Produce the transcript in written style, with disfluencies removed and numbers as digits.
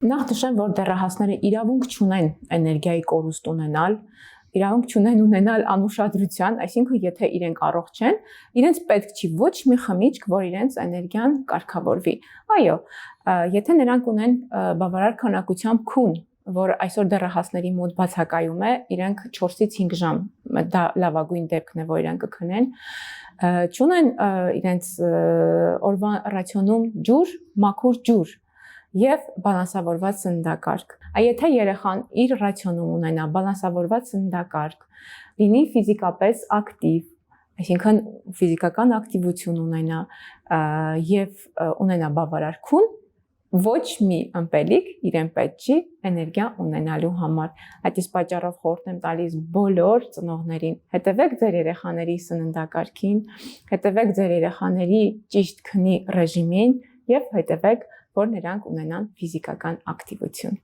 Նախ նշեմ, որ դեռահասները իրավունք չունեն էներգիայի կորուստ ունենալ, իրավունք չունեն ունենալ անուշադրության, այսինքն եթե իրենք առողջ են, իրենց պետք չի ոչ մի խմիչք, որ իրենց էներգիան կարգավորվի։ Այո, եթե նրանք ունեն բավարար քանակությամբ քուն, որ այսօր դեռահասների մոտ բացակայում է, իրենք 4-ից 5 ժամ, դա լավագույն դեպքն է, որ իրենք կքնեն, չունեն իրենց օրվա ռացիոնում ջուր, մաքուր ջուր եւ բալանսավորված սննդակարգ։ Եթե երեխան իր ռացիոնում ունենա բալանսավորված սննդակարգ, լինի ֆիզիկապես ակտիվ, այսինքն ֆիզիկական ակտիվություն ունենա եւ ունենա բավարար քուն, ոչ մի ըմպելիք իրեն պետք չի էներգիա ունենալու համար։ Այդ իսկ պատճառով խորհուրդ եմ տալիս բոլոր ծնողներին, հետևեք ձեր երեխաների սննդակարգին, հետևեք ձեր երեխաների ճիշտ քնի ռեժիմին եւ հետևեք, որ նրանք ունենան ֆիզիկական ակտիվություն։